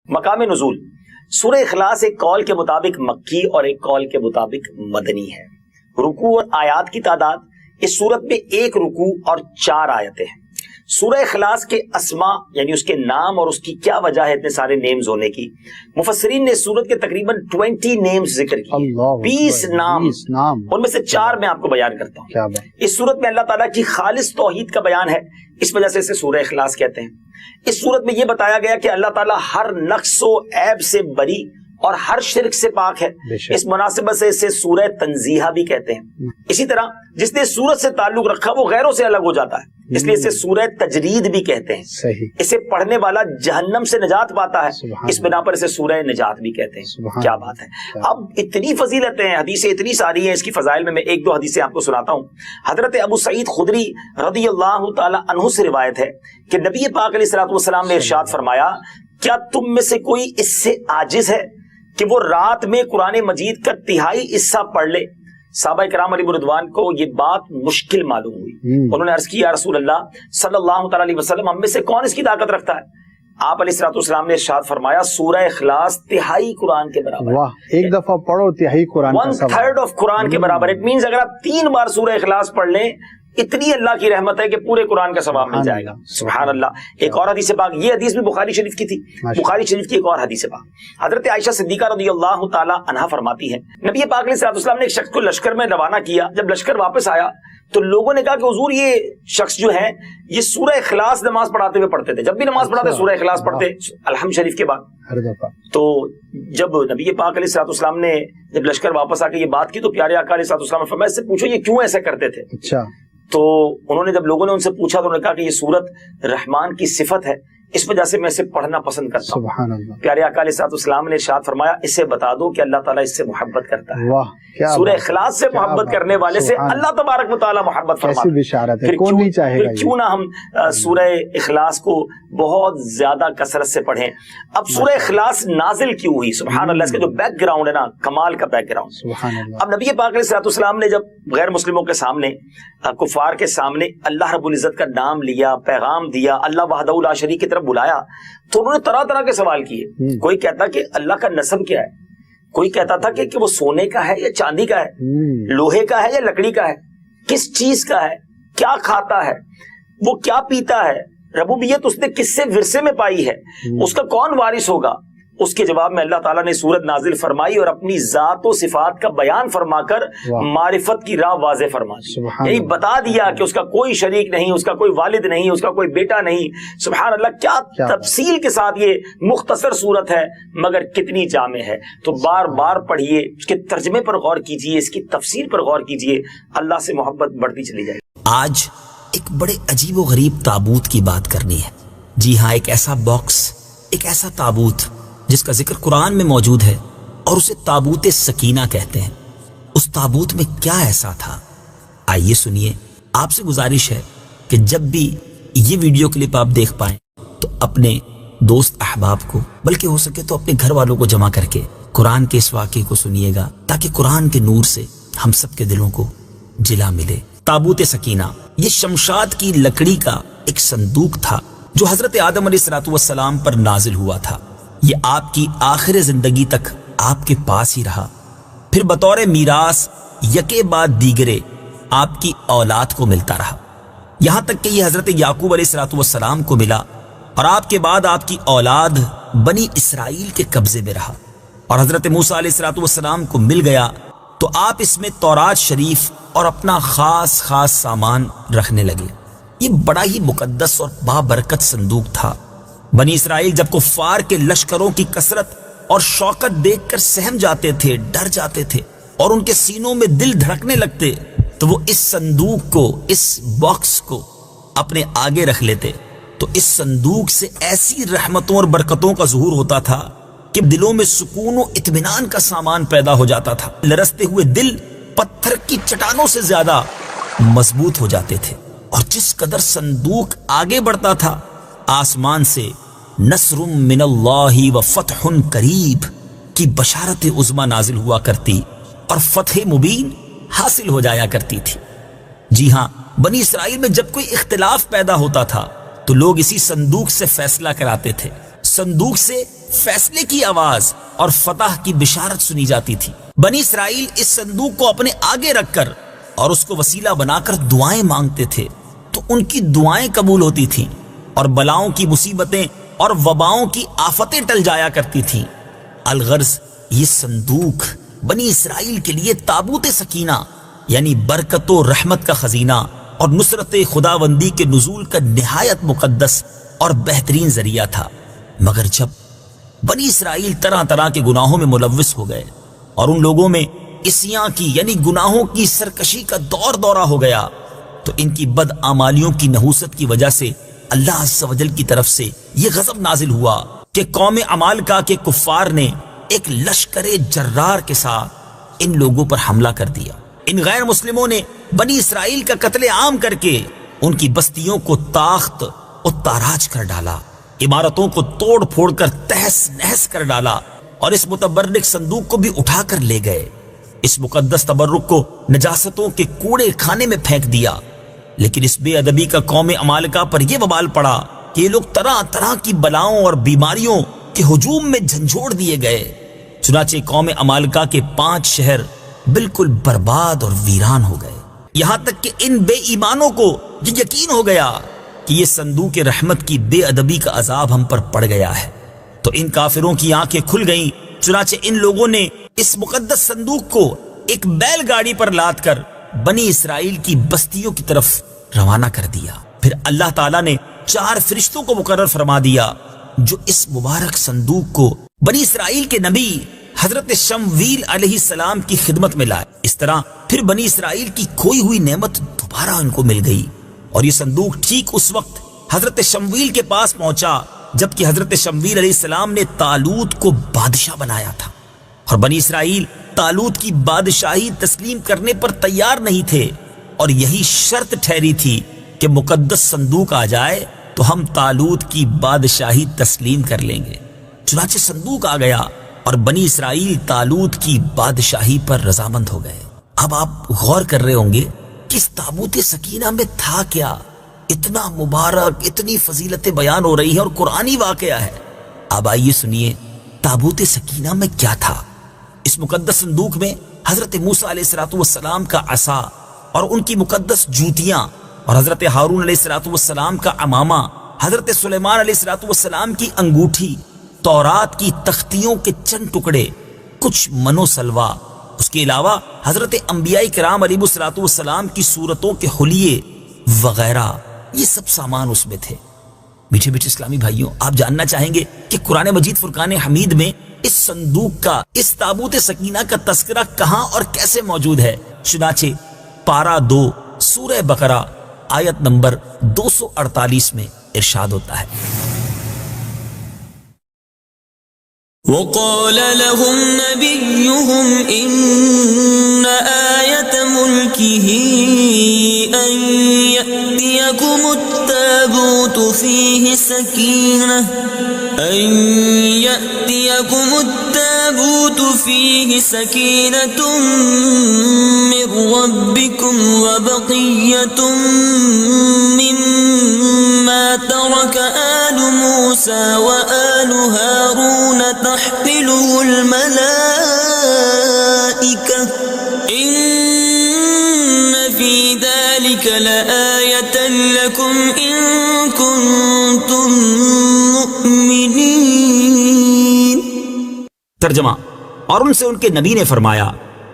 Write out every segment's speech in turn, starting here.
مقام نزول سورہ اخلاص ایک قول کے مطابق مکی اور ایک قول کے مطابق مدنی ہے. رکوع اور آیات کی تعداد اس صورت میں 1 رکوع اور 4 آیتیں ہیں. سورہ اخلاص کے اسماء یعنی اس کے نام اور اس کی کیا وجہ ہے اتنے سارے نیمز ہونے کی. مفسرین نے اس سورت کے تقریباً 20 نیمز ذکر کیے, 20 نام, ان میں سے 4 میں آپ کو بیان کرتا ہوں. اس سورت میں اللہ تعالیٰ کی خالص توحید کا بیان ہے, اس وجہ سے اسے سورہ اخلاص کہتے ہیں. اس سورت میں یہ بتایا گیا کہ اللہ تعالیٰ ہر نقص و عیب سے بری اور ہر شرک سے پاک ہے. اس مناسبت سے اسے سورہ تنزیہہ بھی کہتے ہیں. اسی طرح جس نے سورت سے تعلق رکھا وہ غیروں سے الگ ہو جاتا ہے, اس لیے اسے سورہ تجرید بھی کہتے ہیں. اسے پڑھنے والا جہنم سے نجات پاتا ہے, اس بنا پر اسے سورہ نجات بھی کہتے ہیں. کیا بات ہے. اب اتنی فضیلتیں ہیں, حدیثیں اتنی ساری ہیں اس کی فضائل میں 1-2 حدیثیں آپ کو سناتا ہوں. حضرت ابو سعید خدری رضی اللہ تعالی عنہ سے روایت ہے کہ نبی پاک علیہ الصلوۃ والسلام نے ارشاد فرمایا, کیا تم میں سے کوئی اس سے عاجز ہے کہ وہ رات میں قرآن مجید کا 1/3 حصہ پڑھ لے؟ صحابہ کرام علیہ رضوان کو یہ بات مشکل معلوم ہوئی. انہوں نے عرض کی, یا رسول اللہ صلی اللہ تعالی علیہ وسلم, ہم میں سے کون اس کی طاقت رکھتا ہے؟ آپ علیہ الصلوۃ والسلام نے ارشاد فرمایا, سورہ اخلاص 1/3 قرآن کے برابر. واہ, ایک دفعہ پڑھو 1/3 قرآن کا سوا, 1/3 آف قرآن کے برابر. اٹ مینز اگر آپ 3 بار سورہ اخلاص پڑھ لیں, اتنی اللہ کی رحمت ہے کہ پورے قرآن کا ثواب مل جائے گا. سبحان اللہ. ایک اور حدیث پاک, یہ حدیث بھی بخاری شریف کی تھی, بخاری شریف کی ایک اور حدیث پاک, حضرت عائشہ صدیقہ رضی اللہ تعالی عنہا فرماتی ہیں, نبی پاک علیہ الصلوۃ والسلام نے ایک شخص کو لشکر میں روانہ کیا. جب لشکر واپس آیا تو لوگوں نے کہا کہ حضور یہ شخص جو ہے یہ سورہ اخلاص نماز پڑھاتے ہوئے پڑھتے تھے, جب بھی نماز پڑھاتے سورہ اخلاص پڑھتے الحمد شریف کے بعد. تو جب نبی پاک علیہ الصلوۃ والسلام نے جب لشکر واپس آ کے یہ بات کی تو پیارے آقا علیہ الصلوۃ والسلام نے فرمایا, اس سے پوچھو یہ کیوں ایسا کرتے تھے. اچھا. تو انہوں نے جب لوگوں نے ان سے پوچھا تو انہوں نے کہا کہ یہ سورت رحمان کی صفت ہے, اس وجہ سے میں اسے پڑھنا پسند کرتا ہوں. سبحان اللہ. پیارے آقا علیہ الصلوۃ والسلام نے ارشاد فرمایا, اسے بتا دو کہ اللہ تعالیٰ اس سے محبت کرتا ہے. واہ, سورہ اخلاص سے محبت کرنے والے سے اللہ تبارک و تعالیٰ محبت فرماتا ہے. بشارت ہے, کون نہیں چاہے گا. کیوں نہ ہم سورہ اخلاص کو بہت زیادہ کثرت سے پڑھیں. اب سورہ اخلاص نازل کیوں ہوئی؟ سبحان اللہ, اس کا جو بیک گراؤنڈ ہے نا, کمال کا بیک گراؤنڈ. سبحان اللہ. اب نبی پاک علیہ الصلوۃ والسلام نے جب غیر مسلموں کے سامنے, کفار کے سامنے اللہ رب العزت کا نام لیا, پیغام دیا, اللہ وحدہ لا شریک کی طرف بلایا, تو انہوں نے طرح طرح کے سوال کیے. کوئی کہتا کہ اللہ کا نسب کیا ہے, کوئی کہتا تھا کہ وہ سونے کا ہے یا چاندی کا ہے, لوہے کا ہے یا لکڑی کا ہے, کس چیز کا ہے, کیا کھاتا ہے, وہ کیا پیتا ہے, ربوبیت اس نے کس سے ورثے میں پائی ہے, اس کا کون وارث ہوگا. اس کے جواب میں اللہ تعالیٰ نے سورت نازل فرمائی اور اپنی ذات و صفات کا بیان فرما کر معرفت کی راہ واضح فرما دی. یعنی بتا دیا کہ اس کا کوئی شریک نہیں, اس کا کوئی والد نہیں, اس کا کوئی بیٹا نہیں. سبحان اللہ, کیا تفصیل کے ساتھ یہ مختصر سورت ہے مگر کتنی جامع ہے. تو بار بار پڑھیے, اس کے ترجمے پر غور کیجیے, اس کی تفسیر پر غور کیجیے, اللہ سے محبت بڑھتی چلی جائے. آج ایک بڑے عجیب و غریب تابوت کی بات کرنی ہے. جی ہاں, ایک ایسا باکس, ایک ایسا تابوت جس کا ذکر قرآن میں موجود ہے اور اسے تابوت سکینہ کہتے ہیں. اس تابوت میں کیا ایسا تھا, آئیے سنیے. آپ سے گزارش ہے کہ جب بھی یہ ویڈیو کلپ آپ دیکھ پائیں تو اپنے دوست احباب کو, بلکہ ہو سکے تو اپنے گھر والوں کو جمع کر کے قرآن کے اس واقعے کو سنیے گا, تاکہ قرآن کے نور سے ہم سب کے دلوں کو جلا ملے. تابوت سکینہ یہ شمشاد کی لکڑی کا ایک صندوق تھا جو حضرت آدم علیہ الصلوۃ والسلام پر نازل ہوا تھا. یہ آپ کی آخر زندگی تک آپ کے پاس ہی رہا, پھر بطور میراث یکے بعد دیگرے آپ کی اولاد کو ملتا رہا, یہاں تک کہ یہ حضرت یعقوب علیہ الصلوۃ والسلام کو ملا اور آپ کے بعد آپ کی اولاد بنی اسرائیل کے قبضے میں رہا, اور حضرت موسیٰ علیہ الصلوۃ والسلام کو مل گیا تو آپ اس میں تورات شریف اور اپنا خاص سامان رکھنے لگے. یہ بڑا ہی مقدس اور بابرکت صندوق تھا. بنی اسرائیل جب کفار کے لشکروں کی کثرت اور شوکت دیکھ کر سہم جاتے تھے, ڈر جاتے تھے اور ان کے سینوں میں دل دھڑکنے لگتے, تو وہ اس صندوق کو, اس باکس کو اپنے آگے رکھ لیتے. تو اس صندوق سے ایسی رحمتوں اور برکتوں کا ظہور ہوتا تھا کہ دلوں میں سکون و اطمینان کا سامان پیدا ہو جاتا تھا. لرزتے ہوئے دل پتھر کی چٹانوں سے زیادہ مضبوط ہو جاتے تھے, اور جس قدر صندوق آگے بڑھتا تھا, آسمان سے نصر من اللہ و فتح قریب کی بشارت عظمی نازل ہوا کرتی اور فتح مبین حاصل ہو جایا کرتی تھی. جی ہاں, بنی اسرائیل میں جب کوئی اختلاف پیدا ہوتا تھا تو لوگ اسی صندوق سے فیصلہ کراتے تھے. صندوق سے فیصلے کی آواز اور فتح کی بشارت سنی جاتی تھی۔ بنی اسرائیل اس صندوق کو اپنے آگے رکھ کر اور اس کو وسیلہ بنا کر دعائیں مانگتے تھے تو ان کی دعائیں قبول ہوتی تھیں اور بلاؤں کی مصیبتیں اور وباؤں کی آفتیں ٹل جایا کرتی تھیں۔ الغرض یہ صندوق بنی اسرائیل کے لیے تابوت سکینہ یعنی برکت و رحمت کا خزینہ اور نصرت خداوندی کے نزول کا نہایت مقدس اور بہترین ذریعہ تھا۔ مگر جب بنی اسرائیل طرح طرح کے گناہوں میں ملوث ہو گئے اور ان لوگوں میں عصیاں کی یعنی گناہوں کی سرکشی کا دور دورہ ہو گیا تو ان کی بدعمالیوں کی نحوست کی وجہ سے اللہ عز و جل کی طرف سے یہ غضب نازل ہوا کہ قوم عمالقہ کے کفار نے ایک لشکر جرار کے ساتھ ان لوگوں پر حملہ کر دیا۔ ان غیر مسلموں نے بنی اسرائیل کا قتل عام کر کے ان کی بستیوں کو تاخت اور تاراج کر ڈالا، عمارتوں کو توڑ پھوڑ کر تہس نہس کر ڈالا اور اس متبرک صندوق کو بھی اٹھا کر لے گئے۔ اس مقدس تبرک کو نجاستوں کے کوڑے خانے میں پھینک دیا۔ لیکن اس بے ادبی کا قوم عمالقہ پر یہ وبال پڑا کہ یہ لوگ طرح طرح کی بلاؤں اور بیماریوں کے ہجوم میں جھنجھوڑ دیے گئے۔ چنانچہ قوم عمالقہ کے 5 شہر بالکل برباد اور ویران ہو گئے، یہاں تک کہ ان بے ایمانوں کو یہ یقین ہو گیا کہ یہ صندوق رحمت کی بے ادبی کا عذاب ہم پر پڑ گیا ہے۔ تو ان کافروں کی آنکھیں کھل گئیں، چنانچہ ان لوگوں نے اس مقدس صندوق کو ایک بیل گاڑی پر لاد کر بنی اسرائیل کی بستیوں کی طرف روانہ کر دیا۔ پھر اللہ تعالیٰ نے 4 فرشتوں کو مقرر فرما دیا جو اس مبارک صندوق کو بنی اسرائیل کے نبی حضرت شمویل علیہ السلام کی خدمت میں لائے۔ اس طرح پھر بنی اسرائیل کی کھوئی ہوئی نعمت دوبارہ ان کو مل گئی، اور یہ صندوق ٹھیک اس وقت حضرت شمویل کے پاس پہنچا جبکہ حضرت شمویل علیہ السلام نے طالوت کو بادشاہ بنایا تھا، اور بنی اسرائیل طالوت کی بادشاہی تسلیم کرنے پر تیار نہیں تھے، اور یہی شرط ٹھہری تھی کہ مقدس صندوق آ جائے تو ہم طالوت کی بادشاہی تسلیم کر لیں گے۔ چنانچہ صندوق آ گیا اور بنی اسرائیل طالوت کی بادشاہی پر رضامند ہو گئے۔ اب آپ غور کر رہے ہوں گے کہ اس تابوت سکینہ میں تھا کیا؟ اتنا مبارک، اتنی فضیلتیں بیان ہو رہی ہیں اور قرآنی واقعہ ہے۔ اب آئیے سنیے تابوت سکینہ میں کیا تھا۔ اس مقدس صندوق میں حضرت موسیٰ علیہ السلام کا عصا اور ان کی مقدس جوتیاں، اور حضرت ہارون علیہ السلام کا عمامہ، حضرت سلیمان علیہ السلام کی انگوٹھی، تورات کی تختیوں کے چند ٹکڑے، کچھ منو سلوا، اس کے علاوہ حضرت انبیاء کرام علیہ السلام کی صورتوں کے حلیے وغیرہ، یہ سب سامان اس میں تھے۔ میٹھے میٹھے اسلامی بھائیوں، آپ جاننا چاہیں گے کہ قرآن مجید فرقان حمید میں اس صندوق کا، اس تابوت سکینہ کا تذکرہ کہاں اور کیسے موجود ہے؟ چنانچہ پارہ 2 سورہ بقرہ آیت نمبر 248 میں ارشاد ہوتا ہے، وقال لهم نبيهم إن آية ملكه أن يأتيكم التابوت فيه سكينة من ربكم وبقية مما ترك آل موسى وآل هارون تحمله الملائكة إن في ذلك لآية لكم إن كنتم مؤمنين۔ ترجمہ، اور ان سے ان کے نبی نے فرمایا،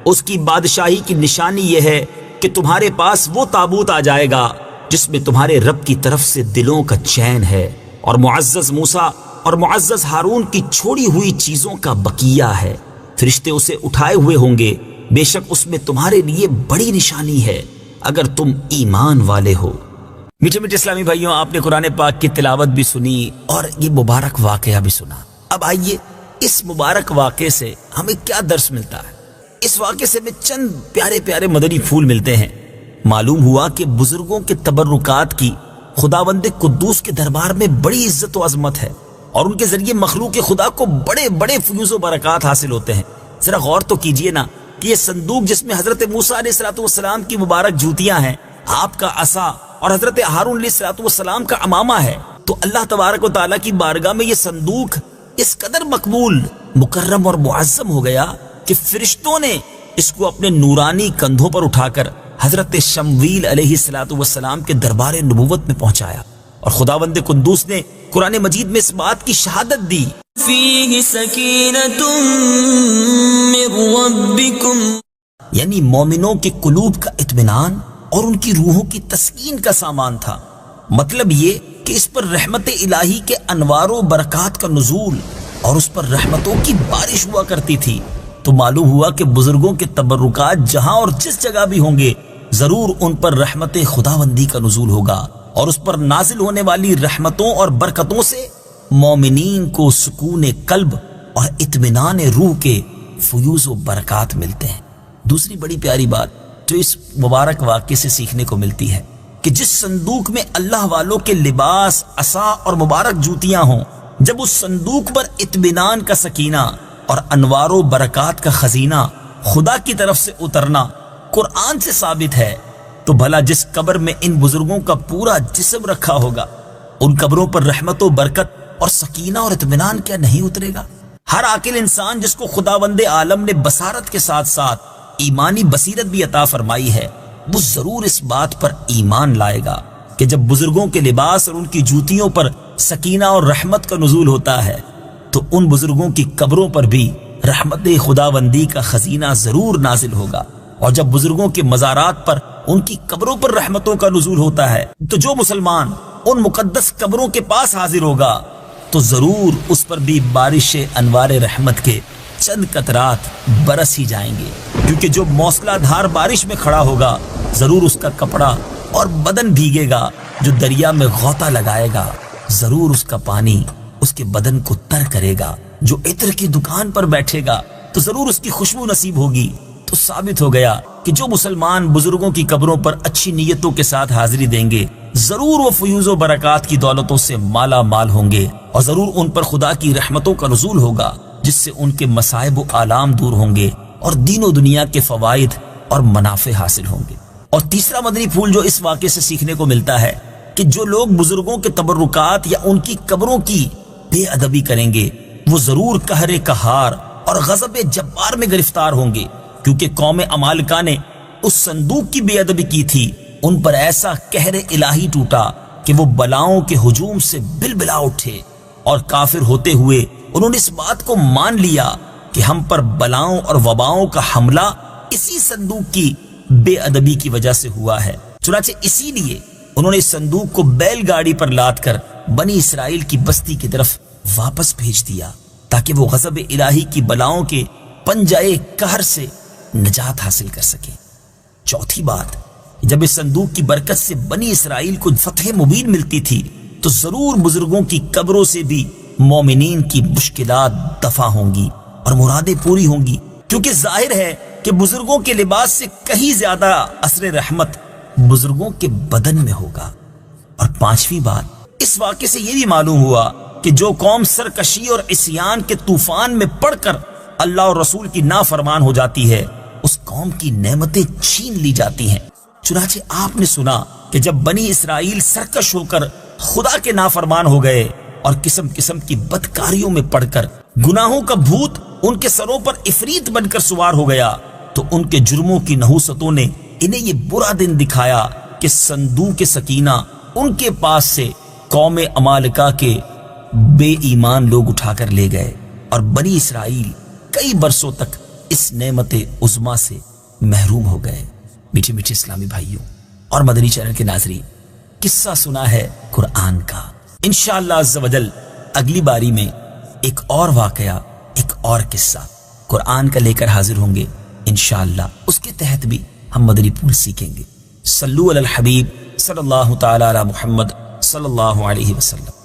اس کی بادشاہی کی نشانی یہ ہے کہ تمہارے پاس وہ تابوت آ جائے گا جس میں تمہارے رب کی طرف سے دلوں کا چین ہے، اور معزز موسیٰ اور معزز ہارون کی چھوڑی ہوئی چیزوں کا بقیہ ہے۔ فرشتے اسے اٹھائے ہوئے ہوں گے، بے شک اس میں تمہارے لیے بڑی نشانی ہے اگر تم ایمان والے ہو۔ میٹھے میٹھے اسلامی بھائیوں، آپ نے قرآن پاک کی تلاوت بھی سنی اور یہ مبارک واقعہ بھی سنا۔ اب آئیے اس مبارک واقعے سے ہمیں کیا درس ملتا ہے؟ اس واقعے سے ہمیں چند پیارے پیارے مدنی پھول ملتے ہیں۔ معلوم ہوا کہ بزرگوں کے تبرکات کی خداوند قدوس کے دربار میں بڑی عزت و عظمت ہے، اور ان کے ذریعے مخلوق خدا کو بڑے بڑے فیوز و برکات حاصل ہوتے ہیں۔ ذرا غور تو کیجئے نا کہ یہ صندوق جس میں حضرت موسیٰ علیہ السلام کی مبارک جوتیاں ہیں، آپ کا عصا اور حضرت ہارون علیہ السلام کا عمامہ ہے، تو اللہ تبارک و تعالیٰ کی بارگاہ میں یہ صندوق اس قدر مقبول، مکرم اور معظم ہو گیا کہ فرشتوں نے اس کو اپنے نورانی کندھوں پر اٹھا کر حضرت شمویل علیہ السلام کے دربار نبوت میں پہنچایا، اور خداوند قدوس نے قرآن مجید میں اس بات کی شہادت دی فیہ سکینۃ من ربکم، یعنی مومنوں کے قلوب کا اطمینان اور ان کی روحوں کی تسکین کا سامان تھا۔ مطلب یہ کہ اس پر رحمت الہی کے انوار و برکات کا نزول اور اس پر رحمتوں کی بارش ہوا کرتی تھی۔ تو معلوم ہوا کہ بزرگوں کے تبرکات جہاں اور جس جگہ بھی ہوں گے ضرور ان پر رحمت خداوندی کا نزول ہوگا، اور اس پر نازل ہونے والی رحمتوں اور برکتوں سے مومنین کو سکون قلب اور اطمینان روح کے فیوز و برکات ملتے ہیں۔ دوسری بڑی پیاری بات جو اس مبارک واقعے سے سیکھنے کو ملتی ہے کہ جس صندوق میں اللہ والوں کے لباس، عصا اور مبارک جوتیاں ہوں، جب اس صندوق پر اطمینان کا سکینہ اور انوار و برکات کا خزینہ خدا کی طرف سے اترنا قرآن سے ثابت ہے، تو بھلا جس قبر میں ان بزرگوں کا پورا جسم رکھا ہوگا ان قبروں پر رحمت و برکت اور سکینہ اور اطمینان کیا نہیں اترے گا؟ ہر عاقل انسان جس کو خداوند عالم نے بصارت کے ساتھ ساتھ ایمانی بصیرت بھی عطا فرمائی ہے، وہ ضرور اس بات پر ایمان لائے گا کہ جب بزرگوں کے لباس اور ان کی جوتیوں پر سکینہ اور رحمت کا نزول ہوتا ہے تو ان بزرگوں کی قبروں پر بھی رحمت خداوندی کا خزینہ ضرور نازل ہوگا، اور جب بزرگوں کے مزارات پر ان کی قبروں پر رحمتوں کا نزول ہوتا ہے تو جو مسلمان ان مقدس قبروں کے پاس حاضر ہوگا تو ضرور اس پر بھی بارش انوار رحمت کے چند قطرات برس ہی جائیں گے، کیونکہ جو موسلا دھار بارش میں کھڑا ہوگا ضرور اس کا کپڑا اور بدن بھیگے گا، جو دریا میں غوطہ لگائے گا ضرور اس کا پانی اس کے بدن کو تر کرے گا، جو عطر کی دکان پر بیٹھے گا تو ضرور اس کی خوشبو نصیب ہوگی۔ تو ثابت ہو گیا کہ جو مسلمان بزرگوں کی قبروں پر اچھی نیتوں کے ساتھ حاضری دیں گے ضرور وہ فیوز و برکات کی دولتوں سے مالا مال ہوں گے، اور ضرور ان پر خدا کی رحمتوں کا نزول ہوگا جس سے ان کے مصائب و آلام دور ہوں گے اور دین و دنیا کے فوائد اور منافع حاصل ہوں گے۔ اور تیسرا مدنی پھول جو اس واقعے سے سیکھنے کو ملتا ہے کہ جو لوگ بزرگوں کے تبرکات یا ان کی قبروں کی بے ادبی کریں گے وہ ضرور قہر قہار اور غضب جبار میں گرفتار ہوں گے، کیونکہ قوم عمالقہ نے اس صندوق کی بے ادبی کی تھی، ان پر ایسا قہر الہی ٹوٹا کہ وہ بلاؤں کے ہجوم سے بلبلا اٹھے، اور کافر ہوتے ہوئے انہوں نے اس بات کو مان لیا کہ ہم پر بلاؤں اور وباؤں کا حملہ اسی صندوق کی بے ادبی کی وجہ سے ہوا ہے۔ چنانچہ اسی لیے انہوں نے اس صندوق کو بیل گاڑی پر لاد کر بنی اسرائیل کی بستی کی طرف واپس بھیج دیا تاکہ وہ غضب الہی کی بلاؤں کے پنجائے قہر سے نجات حاصل کر سکیں۔ چوتھی بات، جب اس صندوق کی برکت سے بنی اسرائیل کو فتح مبین ملتی تھی تو ضرور بزرگوں کی قبروں سے بھی مومنین کی مشکلات دفع ہوں گی اور مرادیں پوری ہوں گی، کیونکہ ظاہر ہے کہ بزرگوں کے لباس سے کہیں زیادہ اثر رحمت بزرگوں کے بدن میں ہوگا۔ اور پانچویں بات، اس واقعے سے یہ بھی معلوم ہوا کہ جو قوم سرکشی اور عصیان کے طوفان میں پڑ کر اللہ اور رسول کی نافرمان ہو جاتی ہے اس قوم کی نعمتیں چھین لی جاتی ہیں۔ چنانچہ آپ نے سنا کہ جب بنی اسرائیل سرکش ہو کر خدا کے نافرمان ہو گئے اور قسم قسم کی بدکاریوں میں پڑ کر گناہوں کا بھوت ان کے سروں پر عفریت بن کر سوار ہو گیا تو ان کے جرموں کی نحوستوں نے انہیں یہ برا دن دکھایا کہ صندوق سکینہ ان کے پاس سے قوم عمالقہ کے بے ایمان لوگ اٹھا کر لے گئے، اور بنی اسرائیل کئی برسوں تک اس نعمت عظما سے محروم ہو گئے۔ میٹھے میٹھے اسلامی بھائیوں اور مدنی چینل کے ناظرین، قصہ سنا ہے قرآن کا، انشاءاللہ عز و جل اگلی باری میں ایک اور واقعہ، ایک اور قصہ قرآن کا لے کر حاضر ہوں گے انشاءاللہ۔ اس کے تحت بھی ہم مدنی پھول سیکھیں گے۔ صلو علی الحبیب صلی اللہ تعالی علی محمد صلی اللہ علیہ وسلم۔